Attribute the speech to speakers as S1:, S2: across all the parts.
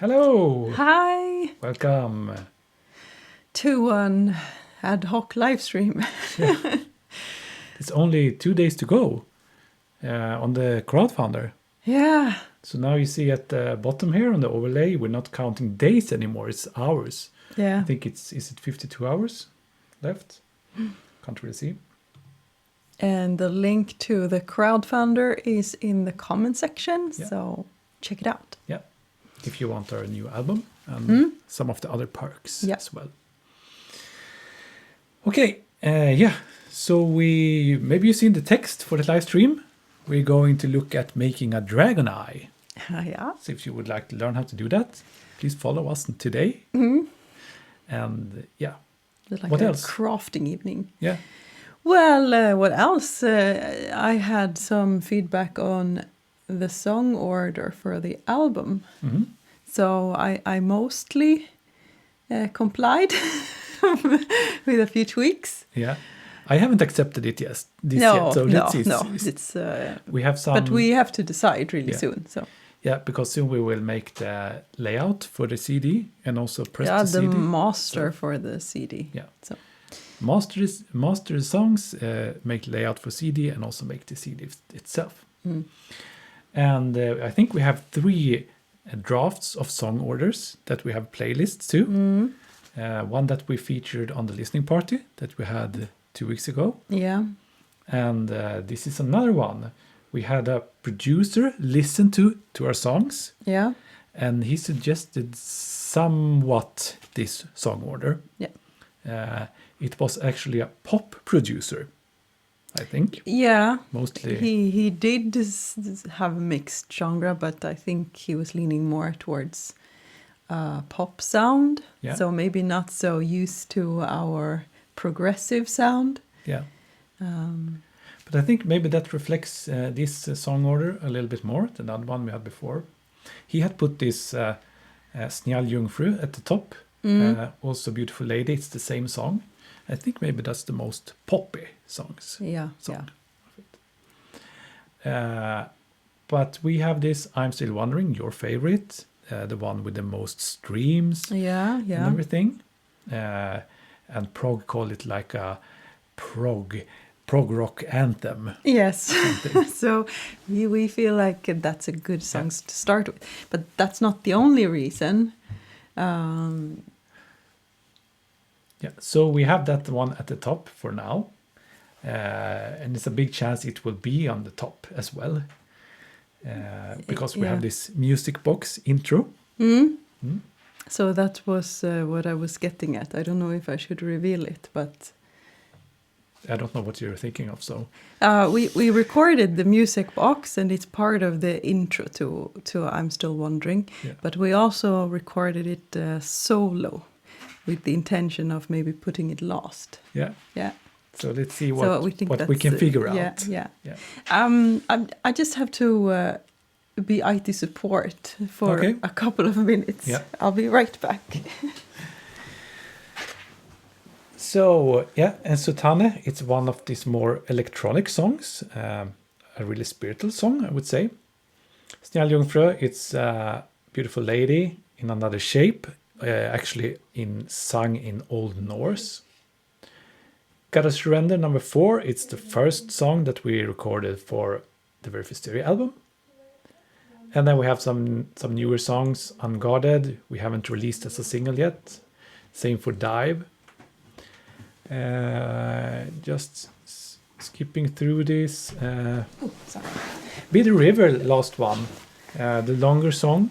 S1: Hello!
S2: Hi!
S1: Welcome!
S2: To an ad hoc live stream.
S1: It's only 2 days to go on the crowdfunder.
S2: Yeah.
S1: So now you see at the bottom here on the overlay, we're not counting days anymore, it's hours.
S2: Yeah.
S1: I think is it 52 hours left? Can't really see.
S2: And the link to the crowdfunder is in the comment section,
S1: Yeah.
S2: so check it out.
S1: Yeah. If you want our new album and some of the other perks as well. Okay, so maybe you've seen the text for the live stream. We're going to look at making a Dragon Eye.
S2: Yeah.
S1: So if you would like to learn how to do that, please follow us today. And
S2: Like
S1: what
S2: a
S1: else?
S2: crafting evening.
S1: Yeah.
S2: Well, what else? I had some feedback on the song order for the album. So I mostly complied with a few tweaks.
S1: Yeah. I haven't accepted it yet. We have some.
S2: But we have to decide really soon. So.
S1: Yeah, because soon we will make the layout for the CD and also press the CD.
S2: Yeah, the master for the CD.
S1: Yeah.
S2: So.
S1: Master songs, make layout for CD and also make the CD itself. And I think we have 3 drafts of song orders that we have playlists to. One that we featured on the listening party that we had 2 weeks ago.
S2: Yeah.
S1: And this is another one. We had a producer listen to our songs.
S2: Yeah.
S1: And he suggested somewhat this song order.
S2: Yeah.
S1: It was actually a pop producer, I think.
S2: Yeah.
S1: Mostly.
S2: He did have a mixed genre, but I think he was leaning more towards pop sound.
S1: Yeah.
S2: So maybe not so used to our progressive sound.
S1: Yeah. But I think maybe that reflects this song order a little bit more than the one we had before. He had put this Snäll Jungfru at the top. Also Beautiful Lady, it's the same song. I think maybe that's the most poppy song.
S2: Yeah.
S1: But we have this I'm Still Wondering, your favorite, the one with the most streams and everything. And prog call it like a prog rock anthem.
S2: Yes. So we feel like that's a good song to start with. But that's not the only reason.
S1: So we have that one at the top for now. And it's a big chance it will be on the top as well. Because we have this music box intro.
S2: So that was what I was getting at. I don't know if I should reveal it, but...
S1: I don't know what you're thinking of, so...
S2: We recorded the music box, and it's part of the intro to I'm Still Wondering. Yeah. But we also recorded it solo, with the intention of maybe putting it last. Yeah.
S1: So let's see what we can figure out.
S2: Yeah. I just have to be IT support for a couple of minutes. Yeah. I'll be right back.
S1: So, and Sutane, it's one of these more electronic songs, a really spiritual song, I would say. Snäll Jungfru, it's a Beautiful Lady in another shape, actually sung in Old Norse. Gotta Surrender, number 4, it's the first song that we recorded for the very first Ethereal album. And then we have some newer songs, Unguarded, we haven't released as a single yet. Same for Dive. Just skipping through this. Be the River, last one, the longer song.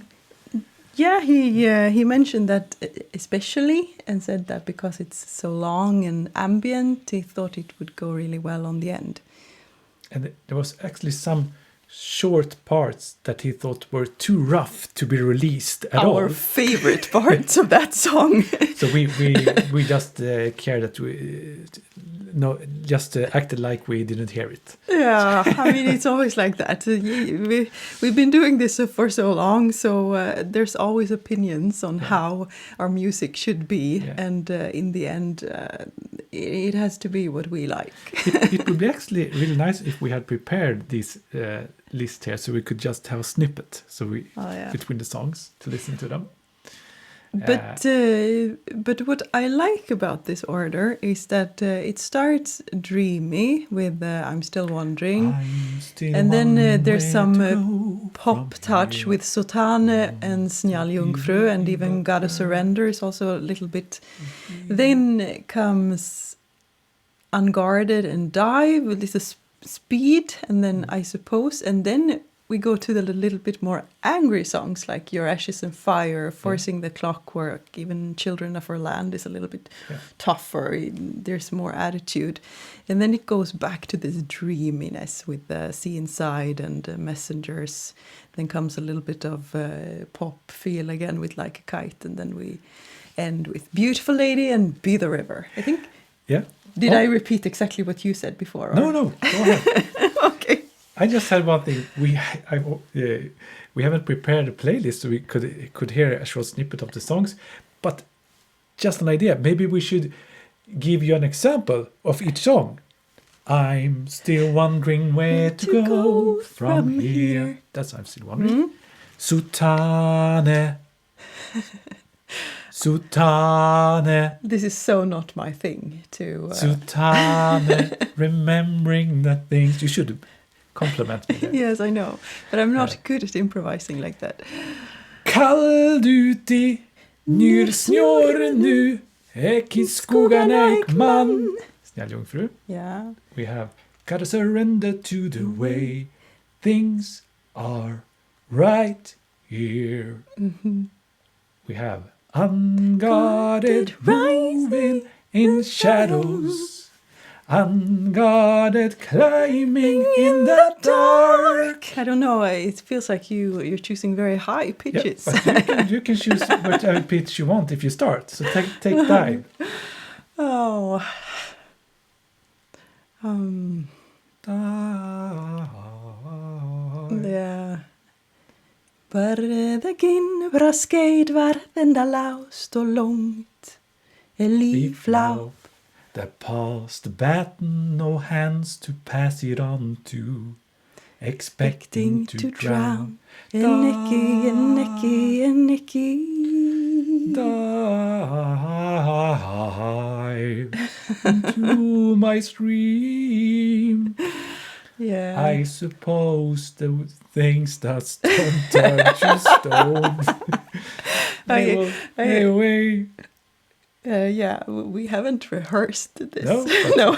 S2: Yeah, he mentioned that especially, and said that because it's so long and ambient, he thought it would go really well on the end.
S1: And there was actually some short parts that he thought were too rough to be released at all.
S2: Our favorite parts of that song.
S1: So we just care that just acted like we didn't hear it.
S2: Yeah, I mean, it's always like that. We've been doing this for so long, so there's always opinions on how our music should be, and in the end, it has to be what we like.
S1: It would be actually really nice if we had prepared these list here, so we could just have a snippet. So we
S2: yeah.
S1: between the songs to listen to them.
S2: But what I like about this order is that it starts dreamy with I'm Still Wondering. And then there's some pop touch with Sotane and Snjalljungfru, and even Gotta Surrender is also a little bit. Then comes Unguarded and Dive with this speed, and then I Suppose, and then we go to the little bit more angry songs like Your Ashes and Fire, Forcing the Clockwork, even Children of Our Land is a little bit tougher. There's more attitude. And then it goes back to this dreaminess with the Sea Inside and Messengers. Then comes a little bit of pop feel again with Like a Kite. And then we end with Beautiful Lady and Be the River, I think.
S1: Yeah.
S2: Did I repeat exactly what you said before? Or?
S1: No, go ahead.
S2: Okay.
S1: I just had one thing. We haven't prepared a playlist, so we could hear a short snippet of the songs. But just an idea. Maybe we should give you an example of each song. I'm still wondering where to go from here. That's I'm still wondering. Sotane. Sotane.
S2: This is so not my thing to.
S1: Sotane. Remembering the things you should. Compliment me there.
S2: Yes, I know. But I'm not good at improvising like that.
S1: Kald uti, nyr snjåren nu, ek i skogarna ek man. Snjalljungfru.
S2: Yeah.
S1: We have gotta surrender to the way things are right here. We have unguarded moving in shadows. Unguarded climbing in the dark.
S2: I don't know. It feels like you're choosing very high pitches.
S1: Yeah, but you can choose whatever pitch you want if you start. So take dive.
S2: Oh. Yeah. Barðaginn braskeid varðenda lást og långt líflá.
S1: The past the baton, no hands to pass it on to, expecting to drown.
S2: Nicky, Nicky.
S1: Dive into my stream.
S2: Yeah.
S1: I suppose the things that stone turn to stone. Anyway.
S2: Yeah, we haven't rehearsed this.
S1: No.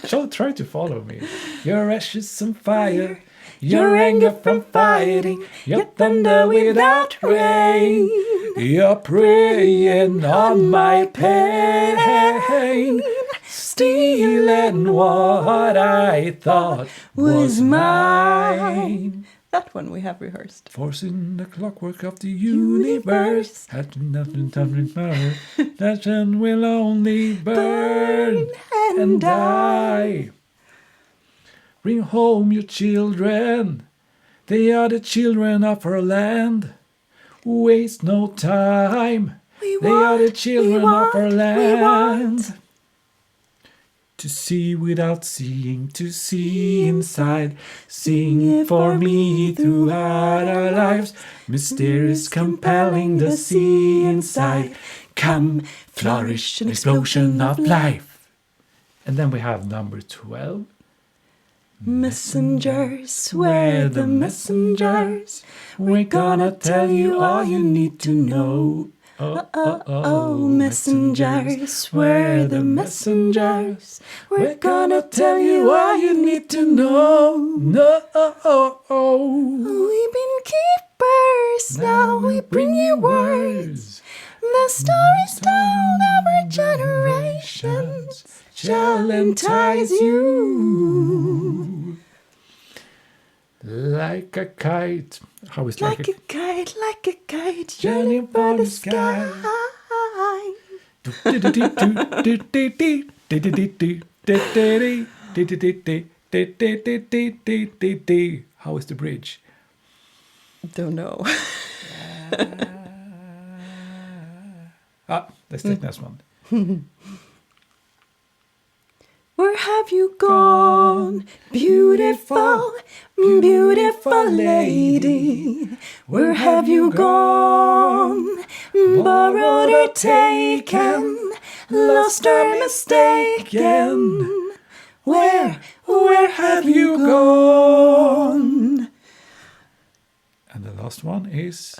S1: So try to follow me. Your ashes and fire, your anger from fighting, your thunder without rain. You're preying on my pain, stealing what I thought was mine.
S2: That one we have rehearsed.
S1: Forcing the clockwork of the universe. Had nothing power. That will only burn and die. Bring home your children. They are the children of our land. Waste no time. They are the children of our land. To see without seeing, to see inside, sing for me throughout our lives. Mysterious, compelling, the sea inside. Come, flourish, an explosion of life. And then we have number 12.
S2: Messengers, we're the messengers. We're gonna tell you all you need to know. Messengers, we're the messengers. We're gonna tell you all you need to know. We've been keepers, now we bring you words. The stories told over generations shall entice you.
S1: Like a kite. How is
S2: like a kite, yearning for the sky.
S1: How is the bridge?
S2: Don't know.
S1: Let's take this one.
S2: We're have you gone, beautiful, beautiful lady? Where have you gone, borrowed or taken, lost or mistaken? Where have you gone?
S1: And the last one is...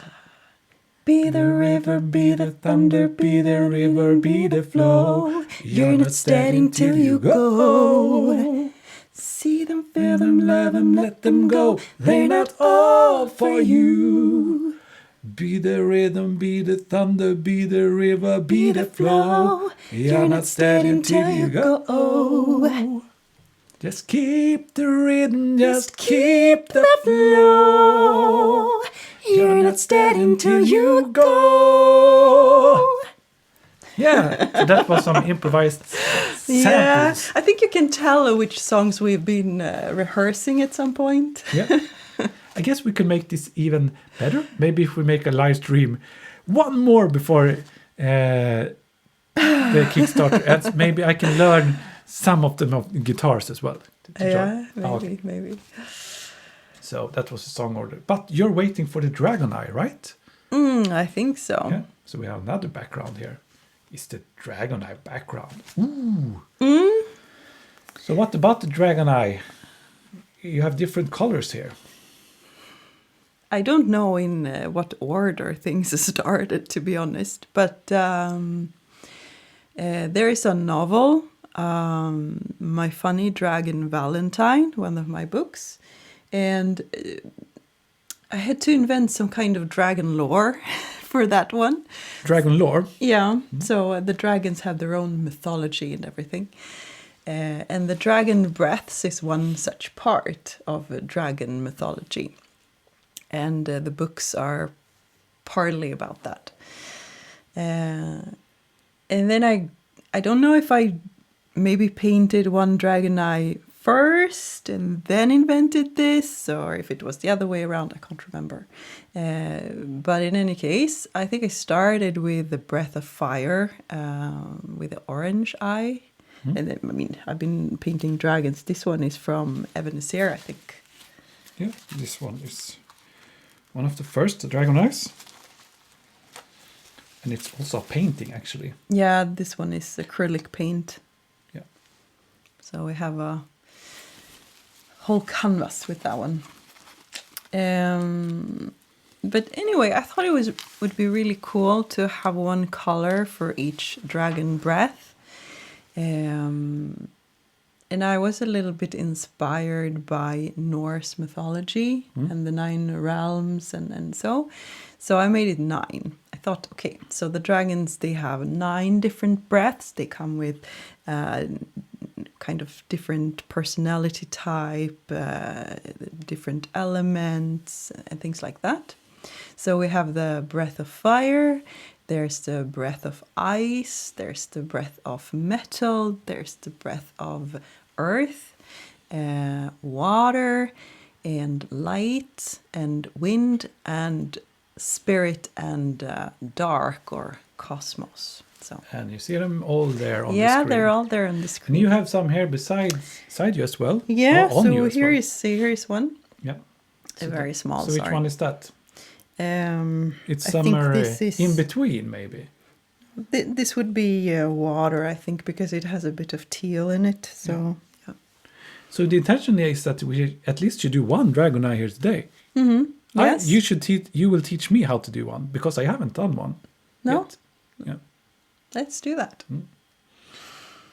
S2: Be the river, be the thunder, be the river, be the flow. You're not steady till you go. See them, feel them, love them, let them go. They're not all for you.
S1: Be the rhythm, be the thunder, be the river, be the flow.
S2: You're not steady until you go.
S1: Just keep the rhythm, just keep the
S2: flow. You're not steady until you go.
S1: Yeah, so that was some improvised samples.
S2: Yeah, I think you can tell which songs we've been rehearsing at some point.
S1: Yeah. I guess we could make this even better. Maybe if we make a live stream, one more before the Kickstarter ends, maybe I can learn some of the guitars as well.
S2: Yeah, maybe,
S1: okay.
S2: maybe.
S1: So that was a song order. But you're waiting for the Dragon Eye, right?
S2: I think so.
S1: Yeah. So we have another background here. It's the Dragon Eye background. Ooh. So what about the Dragon Eye? You have different colors here.
S2: I don't know in what order things started, to be honest. But there is a novel, My Funny Dragon Valentine, one of my books. And I had to invent some kind of dragon lore for that one.
S1: Dragon lore?
S2: Yeah, so the dragons have their own mythology and everything. And the dragon breaths is one such part of dragon mythology. And the books are partly about that. And then I don't know if I maybe painted one dragon eye first and then invented this, or if it was the other way around, I can't remember. But in any case, I think I started with the breath of fire, with the orange eye. And then, I mean, I've been painting dragons. This one is from Evanescence, I think.
S1: Yeah, this one is one of the first Dragon Eyes. And it's also a painting, actually.
S2: Yeah, this one is acrylic paint.
S1: Yeah.
S2: So we have a whole canvas with that one. But anyway, I thought it would be really cool to have one color for each dragon breath. And I was a little bit inspired by Norse mythology and the 9 realms and so. So I made it 9. I thought, okay, so the dragons, they have 9 different breaths. They come with kind of different personality type, different elements and things like that. So we have the breath of fire, there's the breath of ice, there's the breath of metal, there's the breath of earth, water, and light, and wind, and spirit, and dark or cosmos. So.
S1: And you see them all there on the screen.
S2: Yeah, they're all there on the screen.
S1: And you have some here beside you as well.
S2: Yeah,
S1: on
S2: so
S1: you as
S2: here
S1: well.
S2: is one.
S1: Yeah.
S2: A very small.
S1: So which one is that? It's
S2: I
S1: somewhere
S2: think this is,
S1: in between, maybe.
S2: This would be water, I think, because it has a bit of teal in it. So, yeah.
S1: So the intention is that we at least should do one Dragon Eye here today.
S2: Mm-hmm. Yes.
S1: You will teach me how to do one, because I haven't done one yet. Yeah.
S2: Let's do that.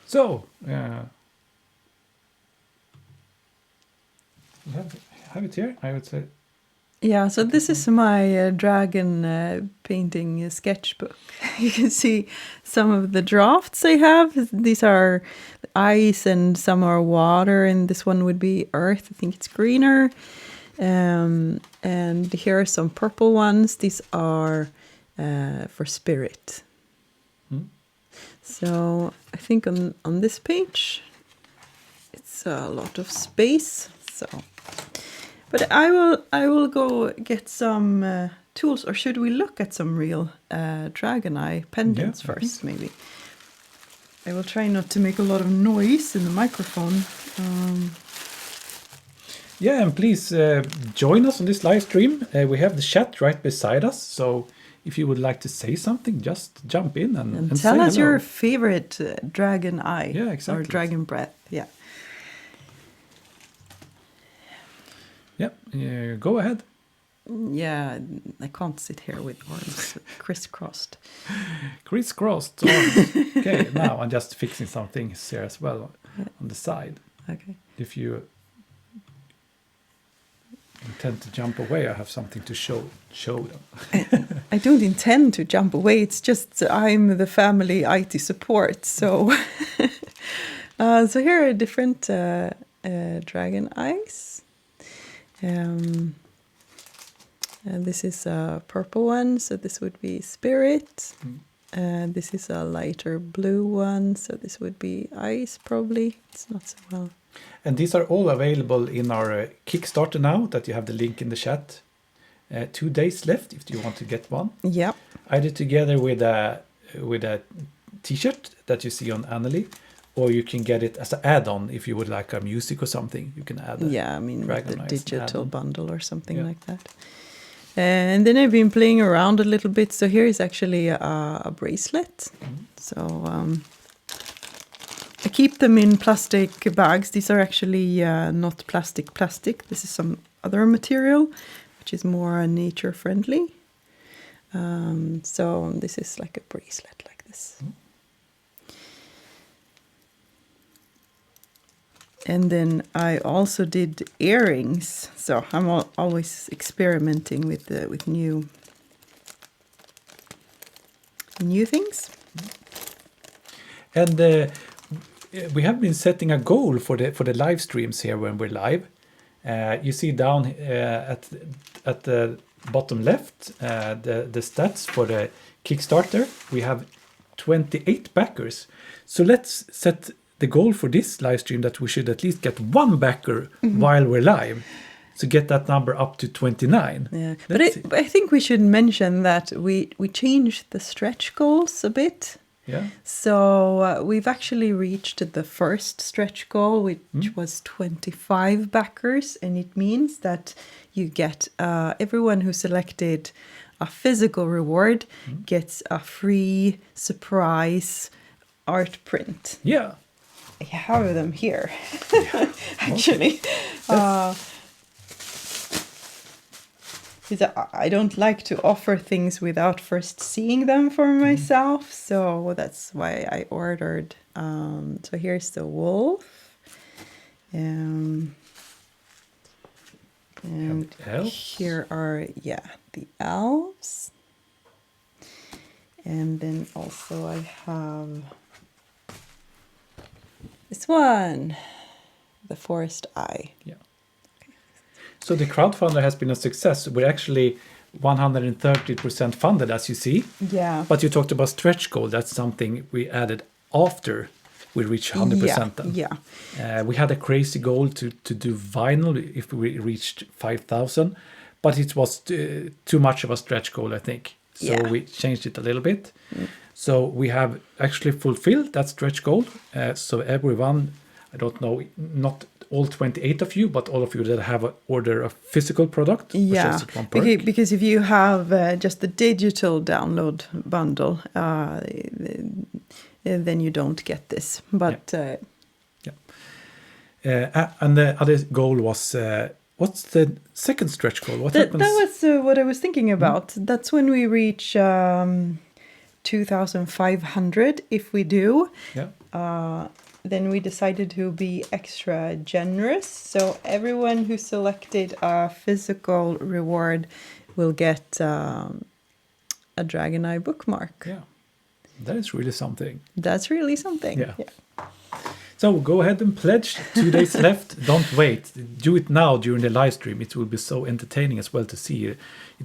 S1: So, have it here, I would say.
S2: Yeah, so this is my dragon painting sketchbook. You can see some of the drafts I have. These are ice and some are water, and this one would be earth. I think it's greener. And here are some purple ones. These are for spirit. So I think on this page, it's a lot of space. So, but I will go get some tools, or should we look at some real Dragon Eye pendants first, maybe? I will try not to make a lot of noise in the microphone.
S1: Yeah, and please join us on this live stream. We have the chat right beside us, so if you would like to say something, just jump in and
S2: tell
S1: say
S2: us
S1: hello.
S2: your favorite Dragon Eye.
S1: Yeah, exactly.
S2: Or Dragon Breath. Yeah.
S1: Yeah, go ahead.
S2: Yeah, I can't sit here with arms crisscrossed.
S1: Crisscrossed arms. Okay, now I'm just fixing some things here as well on the side.
S2: Okay.
S1: If you intend to jump away, I have something to show them.
S2: I don't intend to jump away. It's just I'm the family IT support. So, so here are different Dragon Eyes. And this is a purple one, so this would be Spirit. And this is a lighter blue one, so this would be Ice probably. It's not so well.
S1: And these are all available in our Kickstarter now, that you have the link in the chat. 2 days left if you want to get one.
S2: Yeah.
S1: Either together with a t-shirt that you see on Anneli, or you can get it as an add-on if you would like our music or something. You can add it.
S2: Yeah, I mean with the
S1: Eyes
S2: digital bundle or something
S1: Yeah.
S2: like that. And then I've been playing around a little bit. So here is actually a bracelet. So I keep them in plastic bags. These are actually not plastic. This is some other material, which is more nature friendly. So this is like a bracelet like this. And then I also did earrings. So I'm always experimenting with new things.
S1: And we have been setting a goal for the live streams here when we're live. You see down at the bottom left the stats for the Kickstarter. We have 28 backers. So let's set the goal for this live stream that we should at least get one backer while we're live. So get that number up to 29.
S2: Yeah, but I think we should mention that we changed the stretch goals a bit.
S1: Yeah.
S2: So we've actually reached the first stretch goal, which was 25 backers, and it means that you get everyone who selected a physical reward gets a free surprise art print.
S1: Yeah.
S2: I have them here, actually. I don't like to offer things without first seeing them for myself, so that's why I ordered. So here's the wolf, and here are the elves, and then also I have this one, the forest eye.
S1: Yeah. So the crowdfunder has been a success. We're actually 130% funded, as you see.
S2: Yeah.
S1: But you talked about stretch goal. That's something we added after we reached 100%. Then.
S2: Yeah.
S1: We had a crazy goal to do vinyl if we reached 5,000, but it was too much of a stretch goal, I think. So we changed it a little bit. So we have actually fulfilled that stretch goal. So everyone, I don't know, not all 28 of you, but all of you that have an order of physical product.
S2: Yeah, because if you have just the digital download bundle, then you don't get this. But
S1: and the other goal was what's the second stretch goal? What happens?
S2: That was what I was thinking about. That's when we reach 2,500. If we do, then we decided to be extra generous. So everyone who selected a physical reward will get a Dragon Eye bookmark.
S1: Yeah, that is really something.
S2: That's really something.
S1: Yeah. So go ahead and pledge. 2 days left. Don't wait. Do it now during the live stream. It will be so entertaining as well to see it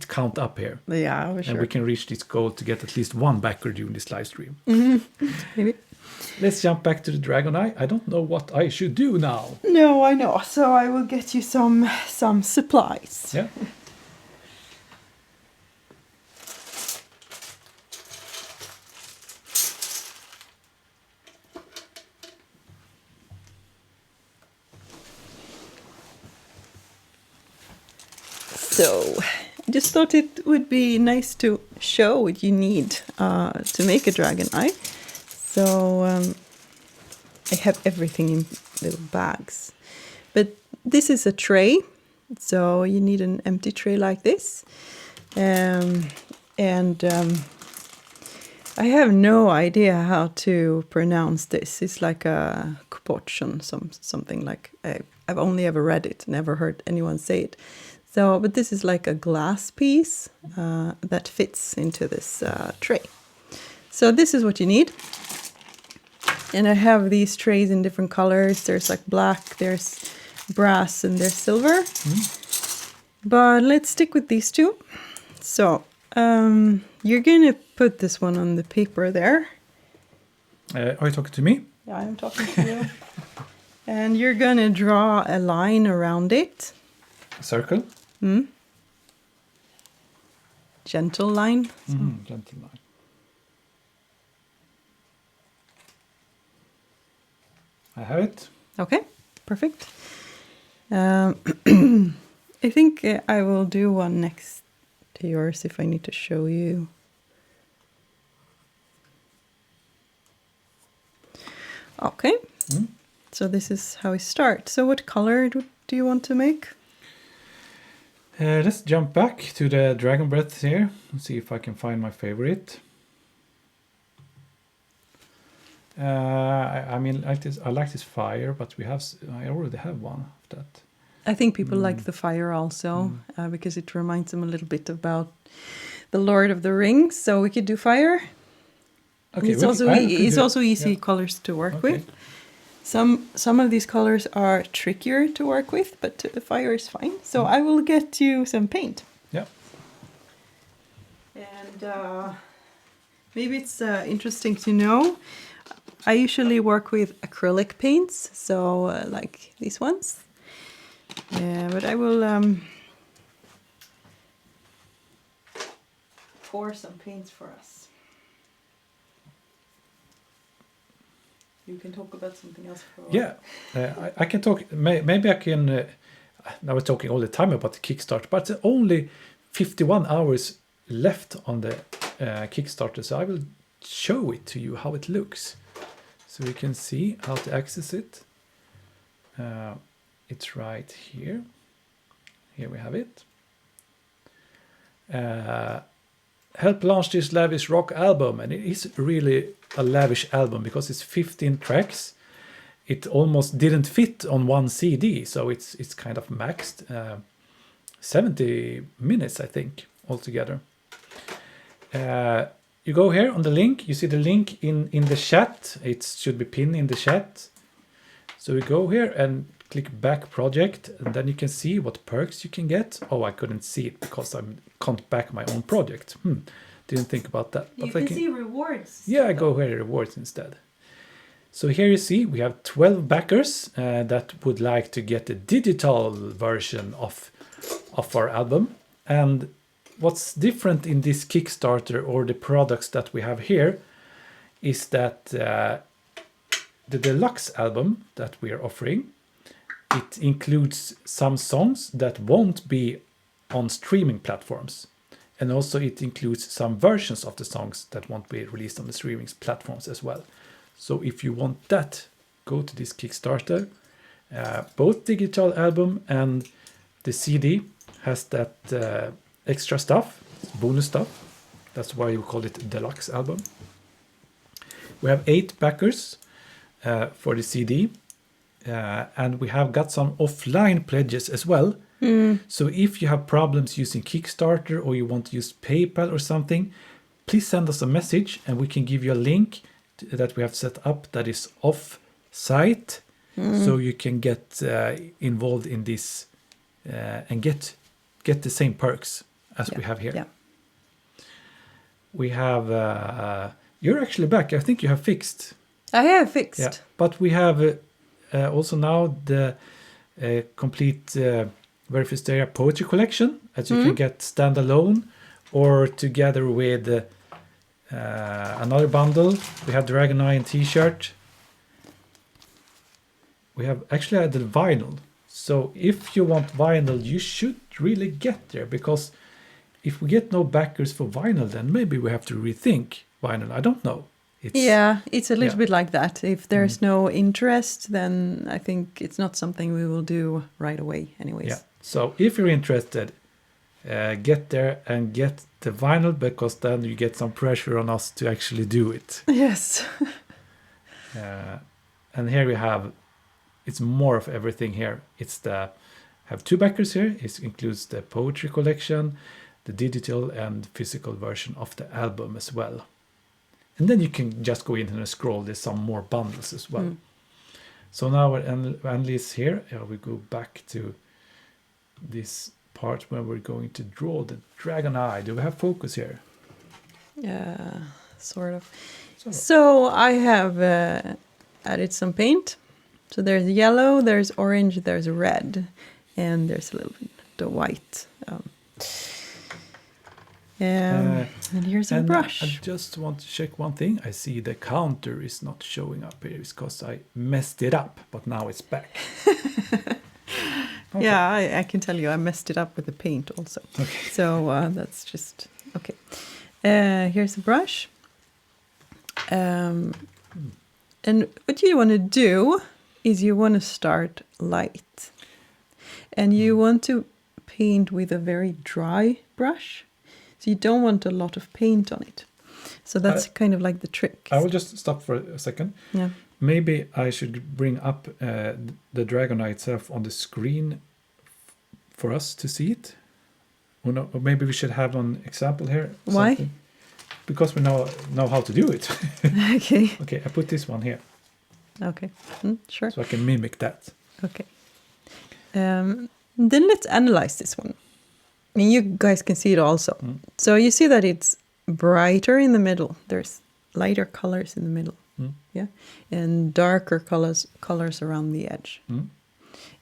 S1: count up here.
S2: Yeah, for sure.
S1: And we can reach this goal to get at least one backer during this live stream.
S2: Maybe.
S1: Let's jump back to the Dragon Eye. I don't know what I should do now.
S2: No, I know. So I will get you some supplies.
S1: Yeah.
S2: So I just thought it would be nice to show what you need to make a Dragon Eye. So I have everything in little bags. But this is a tray, so you need an empty tray like this. I have no idea how to pronounce this. It's like a kupochon, something like, I've only ever read it, never heard anyone say it. So, but this is like a glass piece that fits into this tray. So this is what you need. And I have these trays in different colors. There's like black, there's brass, and there's silver. But let's stick with these two. So you're gonna put this one on the paper there.
S1: Are you talking to me?
S2: Yeah, I'm talking to you. And you're gonna draw a line around it.
S1: A circle?
S2: Gentle line.
S1: Gentle line. I have it.
S2: Okay, perfect. I think I will do one next to yours if I need to show you. Okay, so this is how we start. So what color do you want to make?
S1: Let's jump back to the Dragon Breath here and see if I can find my favorite. I mean, like this. I like this fire, but I already have one of that.
S2: I think people like the fire also because it reminds them a little bit about the Lord of the Rings. So we could do fire.
S1: Okay,
S2: It's also easy colors to work with. Some of these colors are trickier to work with, but the fire is fine. So I will get you some paint.
S1: Yeah.
S2: And maybe it's interesting to know. I usually work with acrylic paints, so like these ones. But I will pour some paints for us. You can talk about something else for a while.
S1: Yeah, I can talk. Maybe I can. Now we're talking all the time about the Kickstarter, but it's only 51 hours left on the Kickstarter, so I will show it to you how it looks, so you can see how to access it. It's right here. Here we have it. Help launch this lavish rock album, and it is really a lavish album because it's 15 tracks. It almost didn't fit on one CD, so it's kind of maxed. 70 minutes, I think, altogether. You go here on the link. You see the link in the chat. It should be pinned in the chat. So we go here and click back project, and then you can see what perks you can get. Oh, I couldn't see it because I can't back my own project. Didn't think about that.
S2: You can see rewards.
S1: Yeah, I go here rewards instead. So here you see we have 12 backers that would like to get a digital version of our album. And what's different in this Kickstarter or the products that we have here is that the deluxe album that we are offering, it includes some songs that won't be on streaming platforms. And also it includes some versions of the songs that won't be released on the streaming platforms as well. So if you want that, go to this Kickstarter. Both digital album and the CD has that extra stuff, bonus stuff. That's why you call it deluxe album. We have 8 backers for the CD. And we have got some offline pledges as well. So if you have problems using Kickstarter or you want to use PayPal or something, please send us a message and we can give you a link that we have set up that is off-site, so you can get involved in this and get the same perks as we have here. Yeah. We have you're actually back. I think you have fixed.
S2: I have fixed.
S1: Yeah, but we have also now the complete Västerås poetry collection, as you can get standalone or together with another bundle. We have Dragon Eye and t-shirt. We have actually had the vinyl. So if you want vinyl, you should really get there, because if we get no backers for vinyl, then maybe we have to rethink vinyl. I don't know.
S2: It's a little bit like that. If there's no interest, then I think it's not something we will do right away anyways.
S1: Yeah. So if you're interested, get there and get the vinyl, because then you get some pressure on us to actually do it.
S2: Yes.
S1: And here we have, it's more of everything here. Have two backers here. It includes the poetry collection, the digital and physical version of the album as well. And then you can just go in and scroll. There's some more bundles as well. So now Anneli is here. We go back to this part where we're going to draw the Dragon Eye. Do we have focus here?
S2: Yeah, sort of. So I have added some paint. So there's yellow, there's orange, there's red, and there's a little bit of white. And here's a brush.
S1: I just want to check one thing. I see the counter is not showing up here. It's because I messed it up, but now it's back. Okay.
S2: Yeah, I can tell you I messed it up with the paint also.
S1: Okay.
S2: So that's just, okay. Here's a brush. And what you want to do is you want to start light. And you want to paint with a very dry brush. So you don't want a lot of paint on it. So that's kind of like the trick.
S1: I will just stop for a second.
S2: Yeah.
S1: Maybe I should bring up the Dragon Eye itself on the screen for us to see it. Or maybe we should have an example here.
S2: Why?
S1: Something. Because we know how to do it.
S2: Okay.
S1: Okay, I put this one here.
S2: Okay. Sure.
S1: So I can mimic that.
S2: Okay. Then let's analyze this one. I mean, you guys can see it also. So you see that it's brighter in the middle. There's lighter colors in the middle. Yeah. And darker colors around the edge. And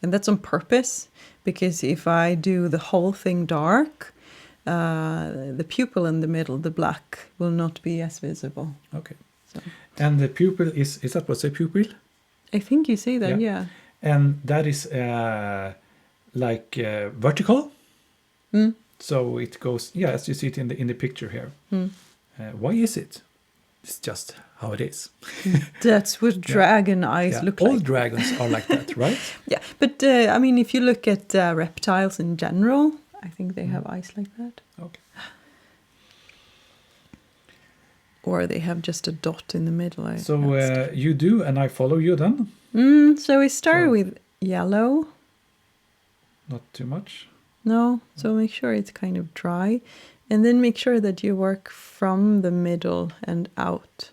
S2: that's on purpose, because if I do the whole thing dark, the pupil in the middle, the black, will not be as visible.
S1: Okay.
S2: So.
S1: And the pupil is that what's a pupil?
S2: I think you see that, yeah.
S1: And that is vertical. So it goes, as you see it in the picture here. Why is it? It's just how it is.
S2: That's what dragon eyes look like.
S1: All dragons are like that, right?
S2: Yeah, but I mean, if you look at reptiles in general, I think they have eyes like that.
S1: Okay.
S2: Or they have just a dot in the middle.
S1: You do, and I follow you then?
S2: So we start with yellow.
S1: Not too much?
S2: No, so make sure it's kind of dry. And then make sure that you work from the middle and out.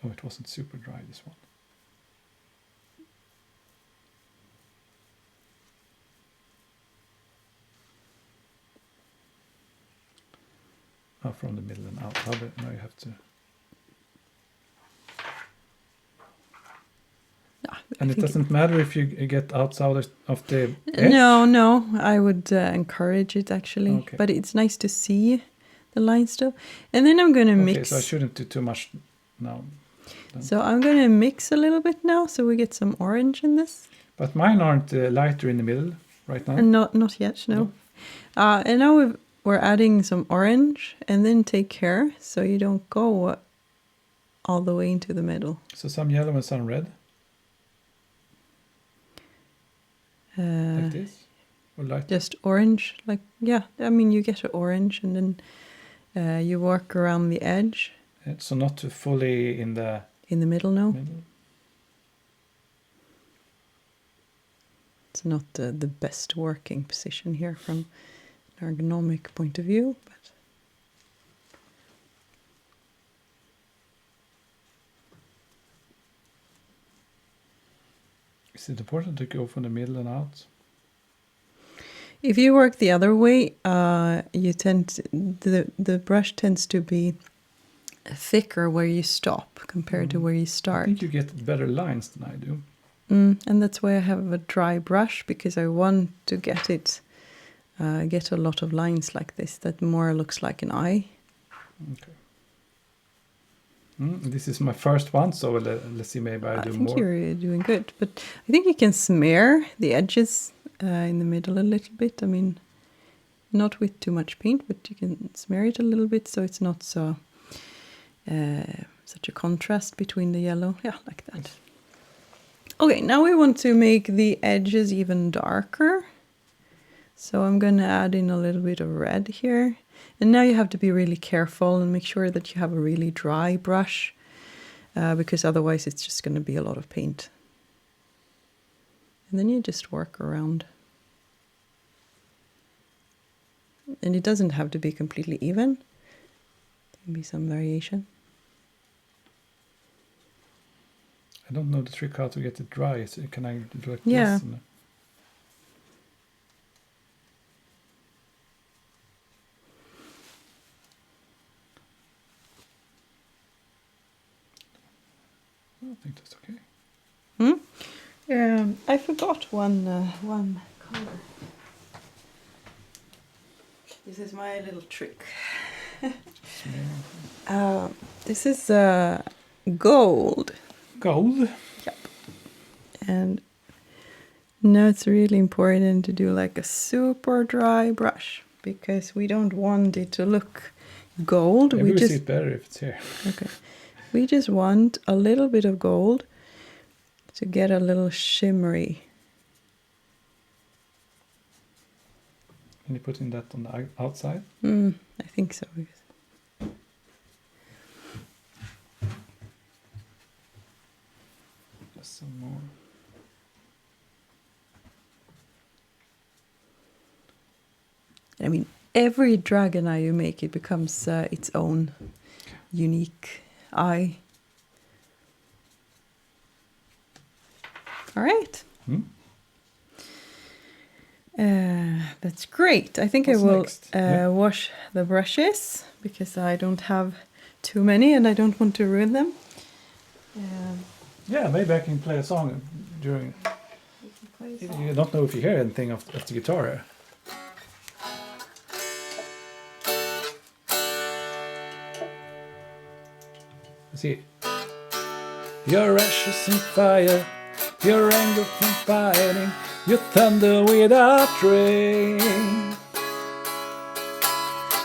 S1: Oh, it wasn't super dry, this one. Oh, from the middle and out. Now you have to... And it doesn't matter if you get outside of the edge?
S2: No, I would encourage it actually.
S1: Okay.
S2: But it's nice to see the line still. And then I'm going to mix.
S1: Okay, so I shouldn't do too much now. Then.
S2: So I'm going to mix a little bit now so we get some orange in this.
S1: But mine aren't lighter in the middle right now?
S2: And not yet, no. And now we're adding some orange, and then take care so you don't go all the way into the middle.
S1: So some yellow and some red? Like this? Or lighter?
S2: Just orange, I mean, you get an orange, and then you work around the edge.
S1: So not too fully in the
S2: middle, no.
S1: middle.
S2: It's not the best working position here from an ergonomic point of view, but
S1: is it important to go from the middle and out?
S2: if you work the other way, the brush tends to be thicker where you stop compared to where you
S1: I
S2: start.
S1: think you get better lines than I do.
S2: And that's why I have a dry brush, because I want to get a lot of lines like this that more looks like an eye.
S1: Okay. This is my first one, so let's see, maybe I do
S2: think
S1: more.
S2: you're doing good, but I think you can smear the edges in the middle a little bit. I mean, not with too much paint, but you can smear it a little bit so it's not so such a contrast between the yellow. Yeah, like that. Okay, now we want to make the edges even darker. So I'm going to add in a little bit of red here. And now you have to be really careful and make sure that you have a really dry brush, because otherwise it's just going to be a lot of paint. And then you just work around. And it doesn't have to be completely even. There can be some variation.
S1: I don't know the trick how to get it dry. So can I do like
S2: Yeah.
S1: this? I think that's okay.
S2: I forgot one color. This is my little trick. This is gold.
S1: Gold.
S2: Yep. And now it's really important to do like a super dry brush, because we don't want it to look gold.
S1: Maybe we
S2: just
S1: see it better if it's here.
S2: Okay. We just want a little bit of gold to get a little shimmery.
S1: Can you put in that on the outside?
S2: I think so.
S1: Just some more.
S2: I mean, every dragon eye you make, it becomes its own unique eye. All right. That's great. I think
S1: What's
S2: I will
S1: next?
S2: wash the brushes, because I don't have too many and I don't want to ruin them.
S1: Yeah, maybe I can play a song during. You don't know if you hear anything of the guitar here. See, your ashes and fire, your anger from fighting, your thunder without rain.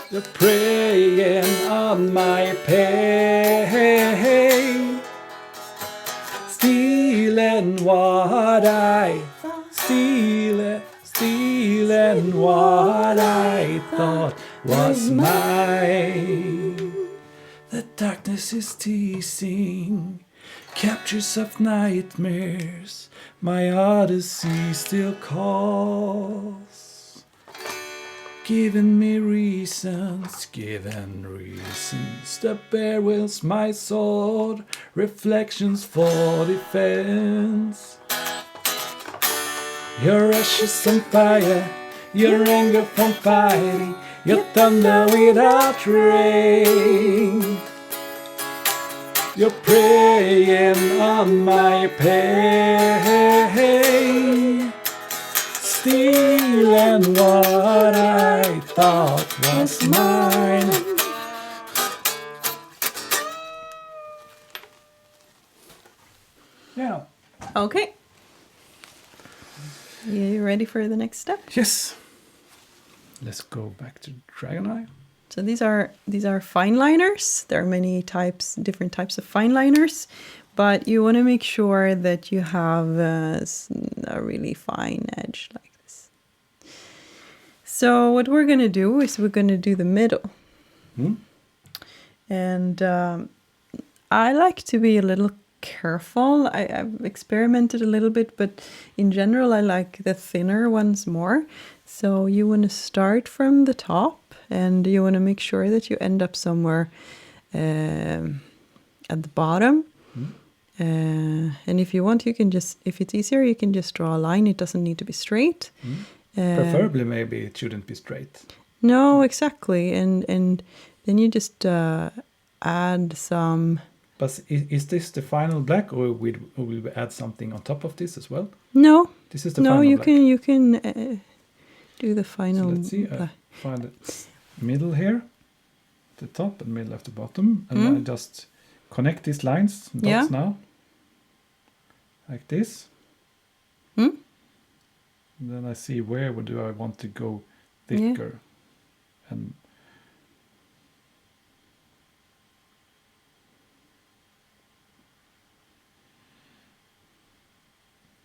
S1: You're preying on my pain, stealing what I stealing what I thought was mine. The darkness is teasing, captures of nightmares, my odyssey still calls. Giving me reasons, the bear wields my sword, reflections for defense. Your ashes on fire, your anger from fighting, your thunder without rain. You're preying on my pain, stealing what I thought was mine. Yeah.
S2: Okay. You ready for the next step?
S1: Yes. Let's go back to Dragon Eye.
S2: So these are fine liners. There are many different types of fine liners, but you want to make sure that you have a really fine edge like this. So what we're going to do is we're going to do the middle. And I like to be a little careful. I've experimented a little bit, but in general I like the thinner ones more. So you want to start from the top, and you want to make sure that you end up somewhere at the bottom. And if you want, you can just, if it's easier, you can just draw a line. It doesn't need to be straight.
S1: Preferably, maybe it shouldn't be straight.
S2: No, exactly. And then you just add some.
S1: But is this the final black, or will we add something on top of this as well?
S2: No.
S1: This is the final black.
S2: You can do the final.
S1: So let's see. I find it middle here, the top, and middle at the bottom, and I just connect these lines, dots now, like this. And then I see where do I want to go thicker. And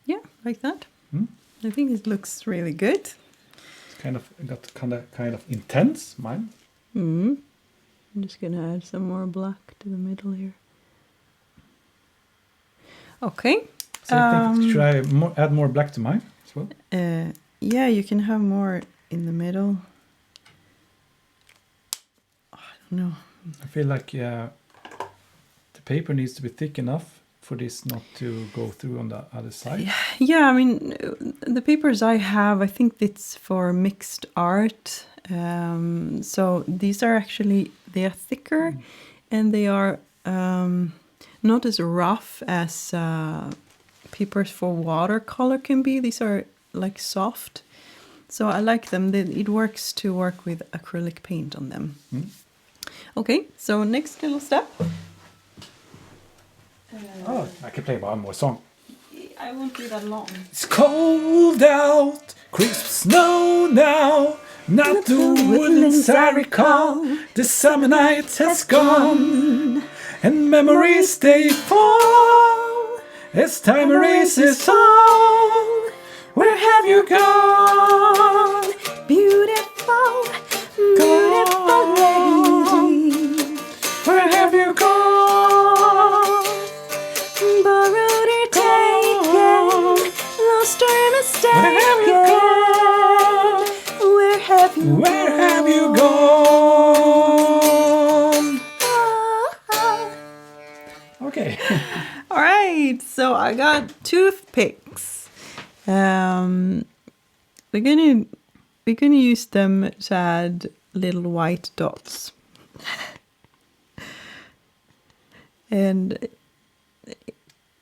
S2: yeah, like that. I think it looks really good.
S1: It's kind of intense, mine.
S2: I'm just gonna add some more black to the middle here. Okay.
S1: So I think, should I add more black to mine as well?
S2: Yeah, you can have more in the middle. I don't know.
S1: I feel like the paper needs to be thick enough for this not to go through on the other side.
S2: Yeah, I mean, the papers I have, I think it's for mixed art. So these are actually, they are thicker and they are not as rough as papers for watercolor can be. These are like soft. So I like them. It works to work with acrylic paint on them. Okay, so next little step.
S1: I can play one more song.
S2: I won't do that long.
S1: It's cold out, crisp snow now. Not the woodlands I recall. The summer night has gone, and memories they fall as time erases all. Where have you gone?
S2: Beautiful, beautiful lady.
S1: Where have you gone?
S2: Borrowed or taken, lost or mistaken.
S1: Where have you gone?
S2: Where have you gone?
S1: Where have you gone? Okay.
S2: All right, so I got toothpicks. We're gonna use them to add little white dots. And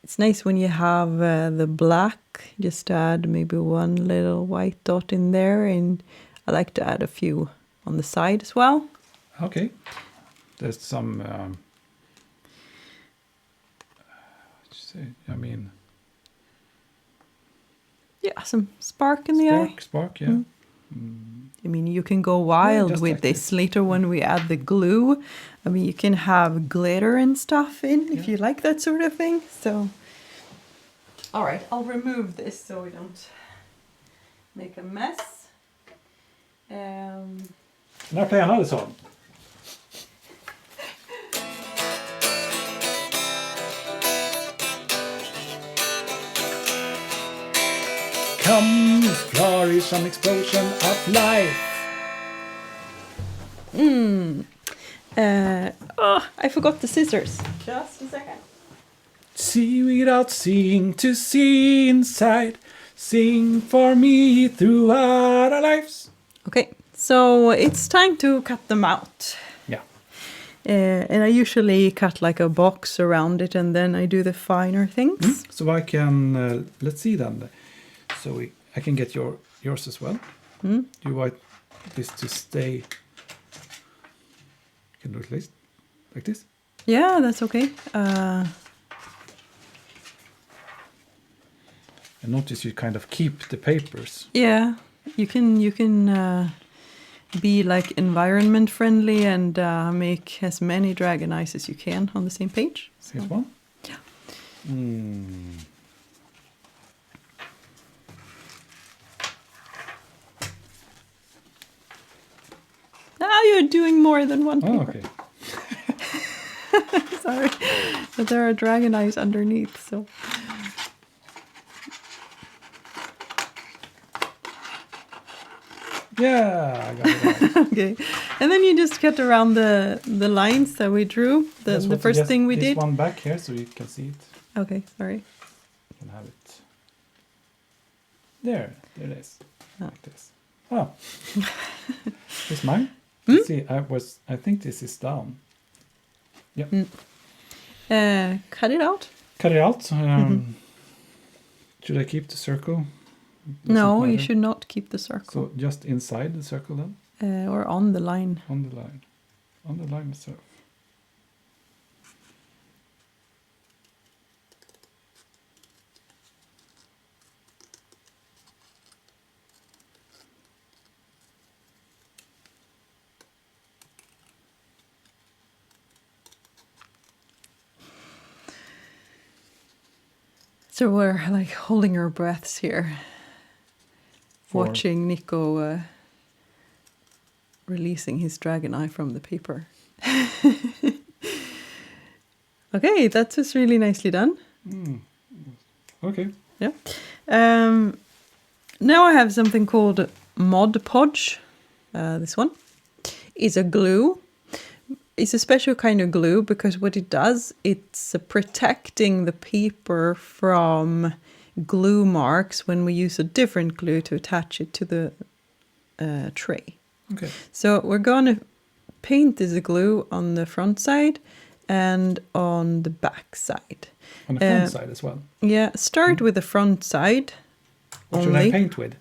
S2: it's nice when you have the black, just add maybe one little white dot in there, and I like to add a few on the side as well.
S1: Okay. There's some
S2: yeah, some spark in the eye.
S1: Spark, yeah.
S2: I mean, you can go wild
S1: just
S2: with
S1: like
S2: this later when we add the glue. I mean, you can have glitter and stuff in if you like that sort of thing. So, all right, I'll remove this so we don't make a mess.
S1: Can I play another song? Come, flourish an explosion of life.
S2: I forgot the scissors. Just a second.
S1: See without seeing to see inside. Sing for me throughout our lives.
S2: Okay, so it's time to cut them out.
S1: Yeah.
S2: And I usually cut like a box around it, and then I do the finer things.
S1: So I can, let's see then. So I can get yours as well. You want this to stay, you can do it like this?
S2: Yeah, that's okay.
S1: And notice you kind of keep the papers.
S2: Yeah, you can be like environment friendly and make as many Dragon Eyes as you can on the same page.
S1: Here's one.
S2: Yeah. Now you're doing more than one paper.
S1: Oh, okay.
S2: Sorry, but there are Dragon Eyes underneath, so.
S1: Yeah, I got it right.
S2: Okay, and then you just cut around the lines that we drew. The first thing we did.
S1: This one back here so you can see it.
S2: Okay, sorry.
S1: You can have it. There it is.
S2: Oh.
S1: Like this. Oh. This mine? Let's see, I think this is down. Yep.
S2: Cut it out.
S1: Cut it out. Should I keep the circle?
S2: No, you should not keep the circle.
S1: So just inside the circle then?
S2: Or on the line.
S1: On the line. On the line itself.
S2: So we're like holding our breaths here, watching Nico releasing his dragon eye from the paper. Okay, that was really nicely done.
S1: Okay.
S2: Yeah. Now I have something called Mod Podge. This one is a glue. It's a special kind of glue because what it does, it's protecting the paper from glue marks when we use a different glue to attach it to the tray.
S1: Okay.
S2: So we're going to paint this glue on the front side and on the back side.
S1: On the front side as well?
S2: Yeah, start with the front side.
S1: What should I paint with?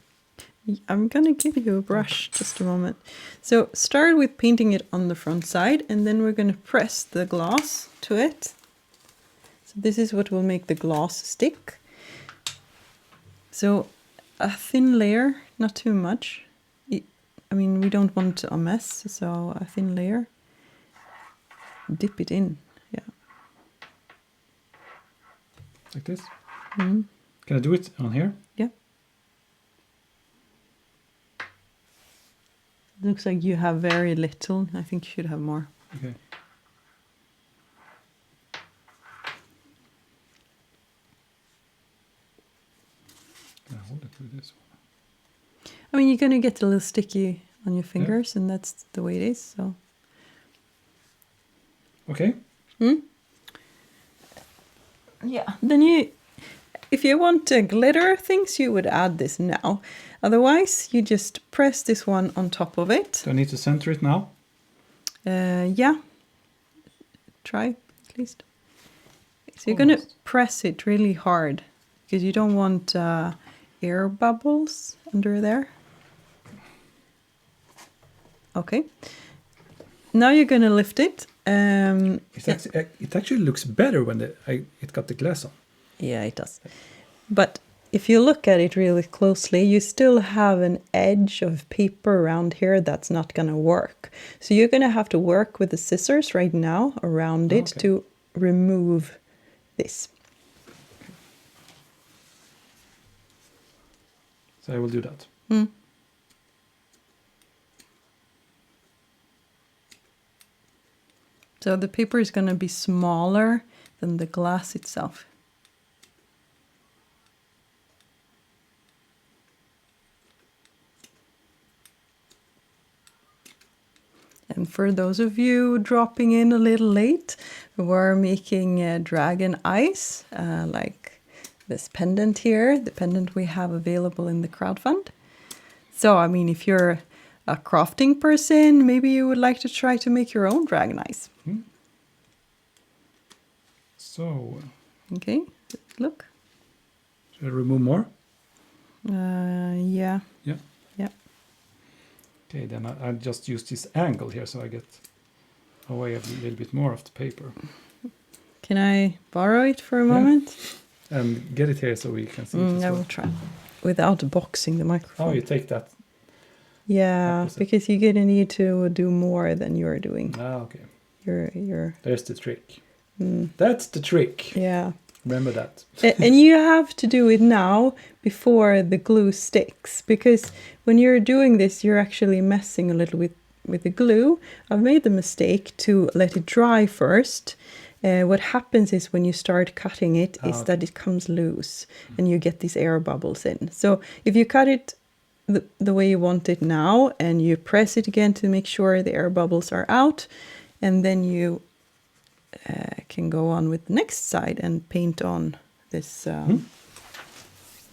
S2: I'm going to give you a brush, just a moment. So start with painting it on the front side, and then we're going to press the glass to it. So this is what will make the glass stick. So a thin layer, not too much. I mean, we don't want a mess, so a thin layer. Dip it in, yeah.
S1: Like this?
S2: Mm.
S1: Can I do it on here?
S2: Yeah. Looks like you have very little. I think you should have more.
S1: Okay. Can I hold it with this one?
S2: I mean, you're going to get a little sticky on your fingers, and that's the way it is, so.
S1: Okay.
S2: Yeah. Then if you want glitter things, you would add this now. Otherwise, you just press this one on top of it.
S1: Do I need to center it now?
S2: Yeah. Try, at least. So you're going to press it really hard because you don't want air bubbles under there. Okay. Now you're going to lift it.
S1: It actually looks better when it got the glass on.
S2: Yeah, it does. But if you look at it really closely, you still have an edge of paper around here that's not going to work. So you're going to have to work with the scissors right now around it to remove this.
S1: So I will do that.
S2: So the paper is going to be smaller than the glass itself. And for those of you dropping in a little late, we're making dragon eyes, like this pendant here, the pendant we have available in the crowdfund. So, I mean, if you're a crafting person, maybe you would like to try to make your own dragon eyes.
S1: So.
S2: Okay, look.
S1: Should I remove more?
S2: Yeah.
S1: Yeah.
S2: Yeah.
S1: Okay, then I just use this angle here so I get away a little bit more of the paper.
S2: Can I borrow it for a moment?
S1: And get it here so we can see it as
S2: I
S1: well.
S2: will try. Without boxing the microphone.
S1: Oh, you take that.
S2: Yeah,
S1: opposite.
S2: because you're gonna need to do more than you're doing.
S1: Ah, okay.
S2: You're.
S1: There's the trick. That's the trick.
S2: Yeah.
S1: Remember that.
S2: And you have to do it now before the glue sticks, because when you're doing this, you're actually messing a little with the glue. I've made the mistake to let it dry first. What happens is when you start cutting it, is that it comes loose and you get these air bubbles in. So if you cut it the way you want it now and you press it again to make sure the air bubbles are out, and then you can go on with the next side and paint on this.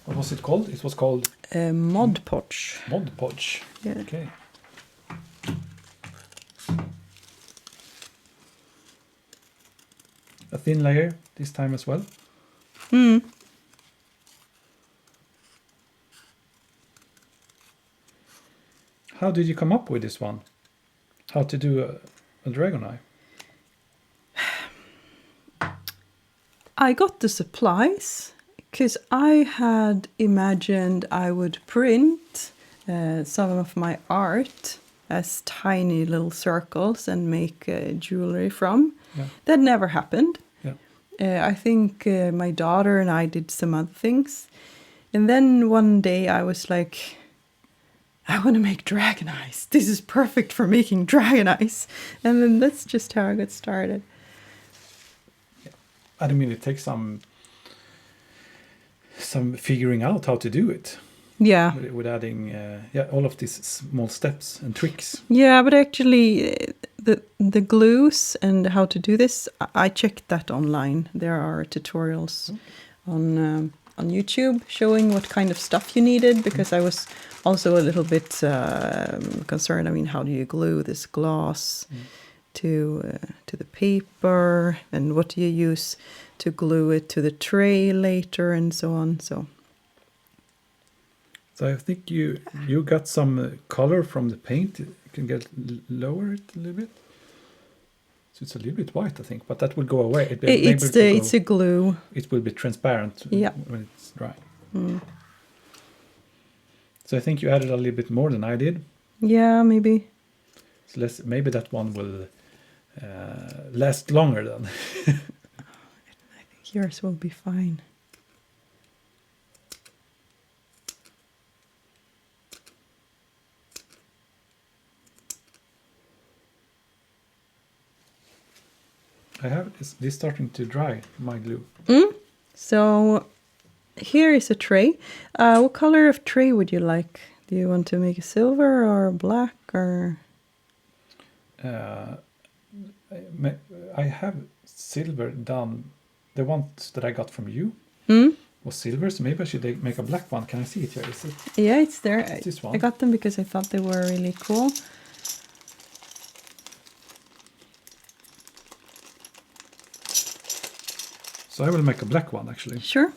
S1: What was it called? It was called?
S2: Mod Podge.
S1: Mod Podge.
S2: Yeah.
S1: Okay. A thin layer this time as well. How did you come up with this one? How to do a dragon eye?
S2: I got the supplies because I had imagined I would print some of my art as tiny little circles and make jewelry from.
S1: Yeah.
S2: That never happened.
S1: Yeah.
S2: I think my daughter and I did some other things. And then one day I was like, I want to make dragon eyes. This is perfect for making dragon eyes. And then that's just how I got started.
S1: I mean, it takes some figuring out how to do it.
S2: Yeah.
S1: With adding all of these small steps and tricks.
S2: Yeah, but actually the glues and how to do this, I checked that online. There are tutorials on YouTube showing what kind of stuff you needed, because I was also a little bit concerned. I mean, how do you glue this gloss to the paper, and what do you use to glue it to the tray later, and so on. So
S1: I think you got some color from the paint. You can lower it a little bit. So it's a little bit white, I think, but that will go away.
S2: It's a glue.
S1: It will be transparent when it's dry. So I think you added a little bit more than I did.
S2: Yeah, maybe.
S1: So maybe that one will last longer then.
S2: I think yours will be fine.
S1: I have this starting to dry, my glue.
S2: So here is a tray. What color of tray would you like? Do you want to make a silver or black or?
S1: I have silver done. The ones that I got from you was silver, so maybe I should make a black one. Can I see it here? Is it?
S2: Yeah, it's there.
S1: It's this one.
S2: I got them because I thought they were really cool.
S1: So I will make a black one actually.
S2: Sure.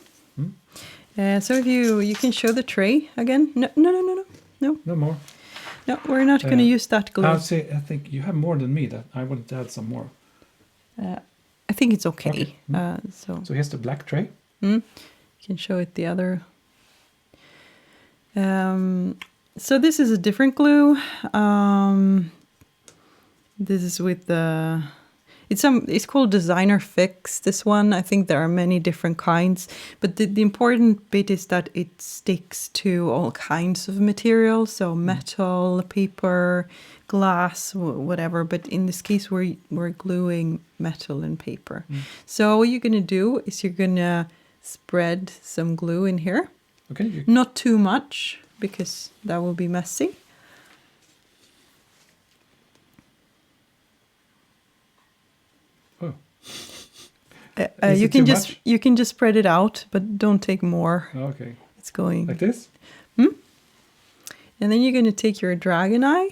S2: So if you can show the tray again. No.
S1: No more.
S2: No, we're not going to use that glue.
S1: I think you have more than me. That I wanted to add some more.
S2: I think it's okay.
S1: So here's the black tray.
S2: You can show it the other. So this is a different glue. This is with the. It's called Designer Fix, this one. I think there are many different kinds, but the important bit is that it sticks to all kinds of materials, so metal, paper, glass, whatever. But in this case, we're gluing metal and paper. So what you're going to do is you're going to spread some glue in here.
S1: Okay.
S2: Not too much, because that will be messy. You can just spread it out, but don't take more.
S1: Okay.
S2: It's going
S1: like this.
S2: And then you're going to take your dragon eye,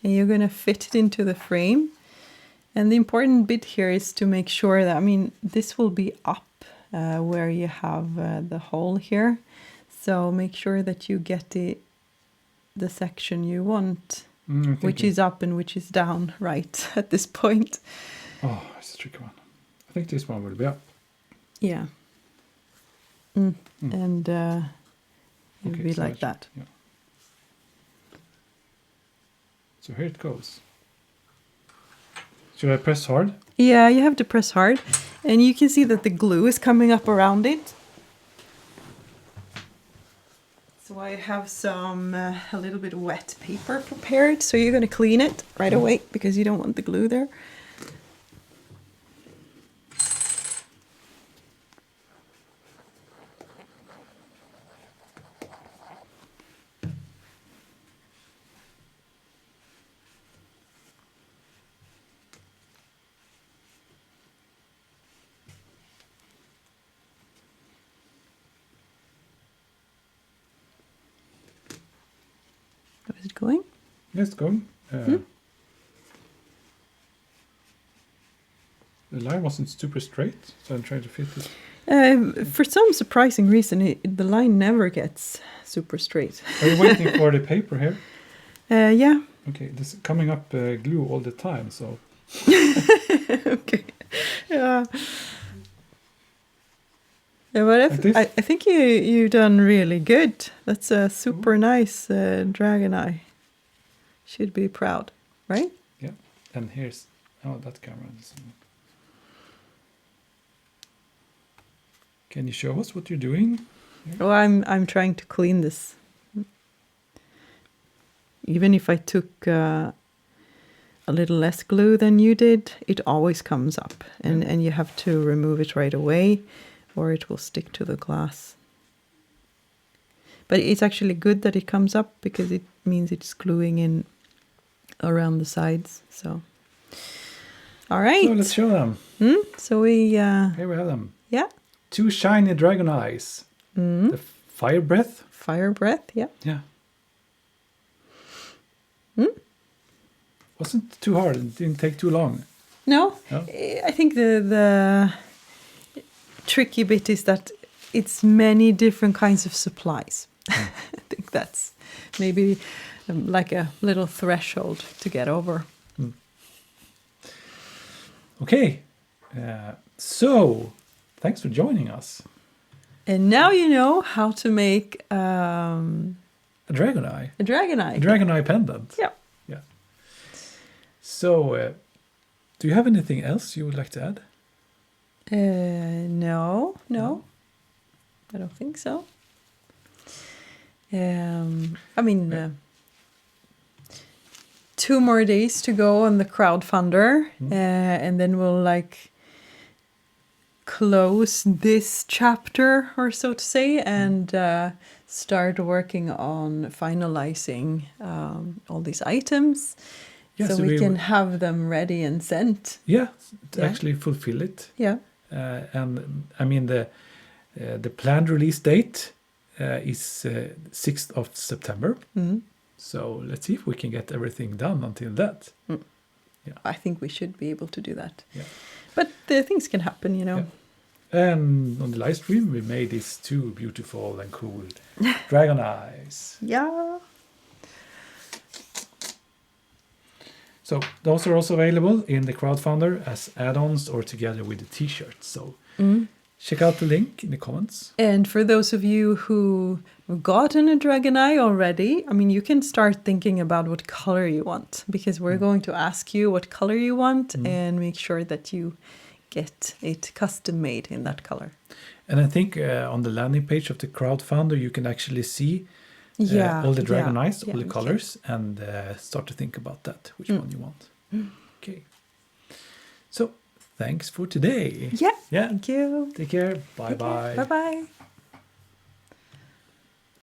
S2: and you're going to fit it into the frame. And the important bit here is to make sure that this will be up where you have the hole here. So make sure that you get the section you want, which is up and which is down, right at this point.
S1: Oh, it's a tricky one. I think this one will be up.
S2: Yeah. And it will be like that.
S1: Yeah. So here it goes. Should I press hard?
S2: Yeah, you have to press hard. And you can see that the glue is coming up around it. So I have a little bit of wet paper prepared. So you're going to clean it right away because you don't want the glue there. Is it going?
S1: Yes, it's going. The line wasn't super straight, so I'm trying to fit it.
S2: For some surprising reason, the line never gets super straight.
S1: Are you waiting for the paper here?
S2: Yeah.
S1: Okay, this is coming up glue all the time, so.
S2: Okay. Yeah. Yeah, but
S1: Like
S2: I think you've done really good. That's a super nice dragon eye. Should be proud, right?
S1: Yeah, and here's that camera. Can you show us what you're doing?
S2: Oh, I'm trying to clean this. Even if I took a little less glue than you did, it always comes up, and you have to remove it right away, or it will stick to the glass. But it's actually good that it comes up because it means it's gluing in around the sides. So, all right.
S1: So let's show them.
S2: So we
S1: Here we have them.
S2: yeah,
S1: 2 shiny dragon eyes. The fire breath.
S2: fire breath. Yeah.
S1: Yeah. Wasn't too hard. It didn't take too long.
S2: No,
S1: No?
S2: I think the tricky bit is that it's many different kinds of supplies. I think that's maybe like a little threshold to get over.
S1: Okay. So, thanks for joining us.
S2: And now you know how to make
S1: A dragon eye.
S2: a dragon eye.
S1: A Dragon Eye Pendant.
S2: Yeah.
S1: Yeah. So, do you have anything else you would like to add?
S2: No, I don't think so. I mean, 2 more days to go on the crowdfunder, and then we'll close this chapter, or so to say, and start working on finalizing all these items,
S1: Yeah,
S2: so we can have them ready and sent.
S1: Yeah, to actually fulfill it.
S2: Yeah.
S1: And I mean the planned release date is 6th of September. So let's see if we can get everything done until that.
S2: I think we should be able to do that.
S1: Yeah.
S2: But things can happen, you know.
S1: Yeah. And on the live stream, we made these 2 beautiful and cool dragon eyes.
S2: Yeah.
S1: So those are also available in the crowdfunder as add-ons or together with the t-shirts. So check out the link in the comments.
S2: And for those of you who have gotten a dragon eye already, I mean, you can start thinking about what color you want, because we're going to ask you what color you want and make sure that you get it custom made in that color.
S1: And I think on the landing page of the crowdfunder, you can actually see all the dragon eyes, all the colors, and start to think about that, which one you want. Okay. So, thanks for today.
S2: Yeah.
S1: Yeah.
S2: Thank you.
S1: Take care. Bye-bye.
S2: Bye-bye.